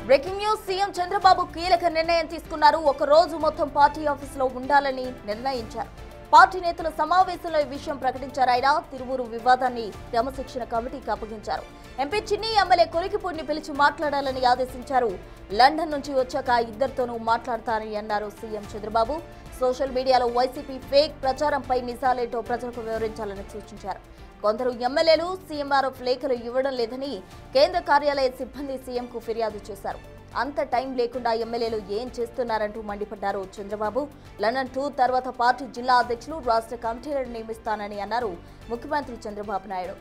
Breaking news CM Chandrababu కీలక నిర్ణయం తీసుకున్నారు. ఒక రోజు మొత్తం పార్టీ ఆఫీసులో ఉండాలని నిర్ణయించారు. పార్టీ నేతల సమావేశంలో ఈ విషయం ప్రకటించారు. ఆయన తిరువూరు వివాదాన్ని క్రమశిక్షణ కమిటీకి అప్పగించారు. ఎంపీ చిన్ని ఎమ్మెల్యే కొలికిపూడిని పిలిచి మాట్లాడాలని ఆదేశించారు. లండన్ నుంచి వచ్చాక ఇద్దరితోనూ మాట్లాడతానని అన్నారు సీఎం చంద్రబాబు. సోషల్ మీడియాలో వైసీపీ ఫేక్ ప్రచారంపై నిజాలేంటో ప్రజలకు వివరించాలని సూచించారు. కొందరు ఎమ్మెల్యేలు సీఎంఆర్ఎఫ్ లేఖలు ఇవ్వడం లేదని కేంద్ర కార్యాలయ సిబ్బంది సీఎంకు ఫిర్యాదు చేశారు. అంత టైం లేకుండా ఎమ్మెల్యేలు ఏం చేస్తున్నారంటూ మండిపడ్డారు చంద్రబాబు. లండన్ టూర్ తర్వాత పార్టీ జిల్లా అధ్యక్షులు రాష్ట్ర కమిటీలను నియమిస్తానని అన్నారు ముఖ్యమంత్రి చంద్రబాబు నాయుడు.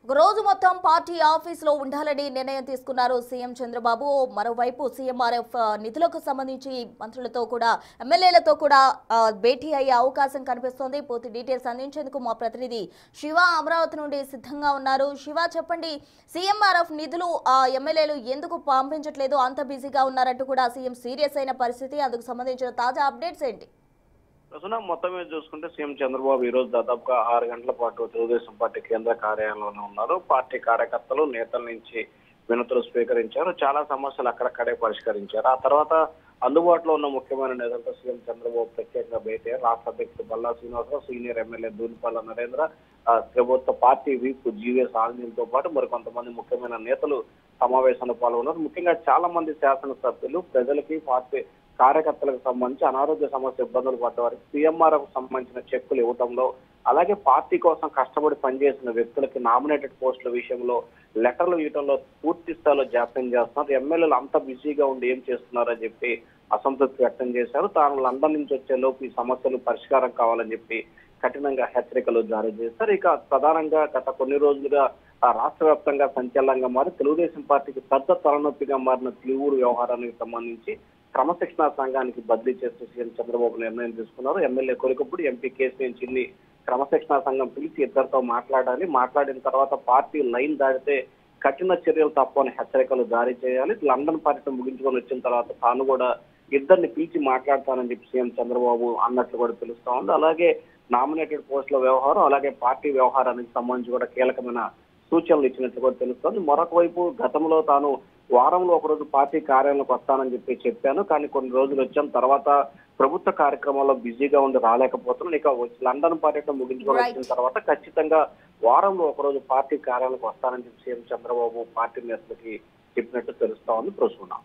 ఒక రోజు మొత్తం పార్టీ ఆఫీసులో ఉండాలని నిర్ణయం తీసుకున్నారు సీఎం చంద్రబాబు. మరోవైపు సీఎంఆర్ఎఫ్ నిధులకు సంబంధించి మంత్రులతో కూడా ఎమ్మెల్యేలతో కూడా భేటీ అయ్యే అవకాశం కనిపిస్తోంది. పూర్తి డీటెయిల్స్ అందించేందుకు మా ప్రతినిధి శివ అమరావతి నుండి సిద్ధంగా ఉన్నారు. శివ, చెప్పండి, సీఎంఆర్ఎఫ్ నిధులు ఎమ్మెల్యేలు ఎందుకు పంపించట్లేదు, అంత బిజీగా ఉన్నారంటూ కూడా సీఎం సీరియస్ అయిన పరిస్థితి, అందుకు సంబంధించిన తాజా అప్డేట్స్ ఏంటి? మొత్తం మీద చూసుకుంటే సీఎం చంద్రబాబు ఈ రోజు దాదాపుగా 6 గంటల పాటు తెలుగుదేశం పార్టీ కేంద్ర కార్యాలయంలోనే ఉన్నారు. పార్టీ కార్యకర్తలు నేతల నుంచి వినతులు స్వీకరించారు. చాలా సమస్యలు అక్కడక్కడే పరిష్కరించారు. ఆ తర్వాత అందుబాటులో ఉన్న ముఖ్యమైన నేతలతో సీఎం చంద్రబాబు ప్రత్యేకంగా భేటీ అయ్యారు. రాష్ట్ర అధ్యక్షుడు బల్లా శ్రీనివాసరావు, సీనియర్ ఎమ్మెల్యే దూలిపల్ల నరేంద్ర, ప్రభుత్వ పార్టీ వీప్ జీవీఎస్ ఆంజనేయులతో పాటు మరికొంతమంది ముఖ్యమైన నేతలు సమావేశంలో పాల్గొన్నారు. ముఖ్యంగా చాలా మంది శాసనసభ్యులు ప్రజలకి పార్టీ కార్యకర్తలకు సంబంధించి అనారోగ్య సమస్య ఇబ్బందులు పడ్డ వారికి సీఎంఆర్ఎఫ్ సంబంధించిన చెక్కులు ఇవ్వడంలో, అలాగే పార్టీ కోసం కష్టపడి పనిచేసిన వ్యక్తులకి నామినేటెడ్ పోస్టుల విషయంలో లెటర్లు ఇవ్వడంలో పూర్తి స్థాయిలో జాప్యం చేస్తున్నారు. ఎమ్మెల్యేలు అంత బిజీగా ఉండి ఏం చేస్తున్నారని చెప్పి అసంతృప్తి వ్యక్తం చేశారు. తాను లండన్ నుంచి వచ్చే లోపు ఈ సమస్యలు పరిష్కారం కావాలని చెప్పి కఠినంగా హెచ్చరికలు జారీ చేశారు. ఇక ప్రధానంగా గత కొన్ని రోజులుగా రాష్ట్ర వ్యాప్తంగా సంచలనంగా మారి తెలుగుదేశం పార్టీకి పెద్ద తలనొప్పిగా మారిన తిరువూరు వ్యవహారానికి సంబంధించి క్రమశిక్షణ సంఘానికి బదిలీ చేస్తూ సీఎం చంద్రబాబు నిర్ణయం తీసుకున్నారు. ఎమ్మెల్యే కొలికిపూడి, ఎంపీ కేసీఎన్ చిన్ని క్రమశిక్షణ సంఘం పిలిచి ఇద్దరితో మాట్లాడాలి. మాట్లాడిన తర్వాత పార్టీ లైన్ దాటితే కఠిన చర్యలు తప్పని హెచ్చరికలు జారీ చేయాలి. లండన్ పర్యటన ముగించుకొని వచ్చిన తర్వాత తాను కూడా ఇద్దరిని పిలిచి మాట్లాడతానని చెప్పి సీఎం చంద్రబాబు అన్నట్లు కూడా తెలుస్తా ఉంది. అలాగే నామినేటెడ్ పోస్టుల వ్యవహారం, అలాగే పార్టీ వ్యవహారానికి సంబంధించి కూడా కీలకమైన సూచనలు ఇచ్చినట్లు కూడా తెలుస్తోంది. మరొక వైపు గతంలో తాను వారంలో ఒకరోజు పార్టీ కార్యాలయంలోకి వస్తానని చెప్పాను, కానీ కొన్ని రోజులు వచ్చాను, తర్వాత ప్రభుత్వ కార్యక్రమాల్లో బిజీగా ఉండి రాలేకపోతున్నాను. ఇక లండన్ పర్యటన ముగించుకొని వచ్చిన తర్వాత ఖచ్చితంగా వారంలో ఒకరోజు పార్టీ కార్యాలయంలోకి వస్తానని చెప్పి సీఎం చంద్రబాబు పార్టీ నేతలకి చెప్పినట్టు తెలుస్తా ఉంది. ప్రస్తుతం.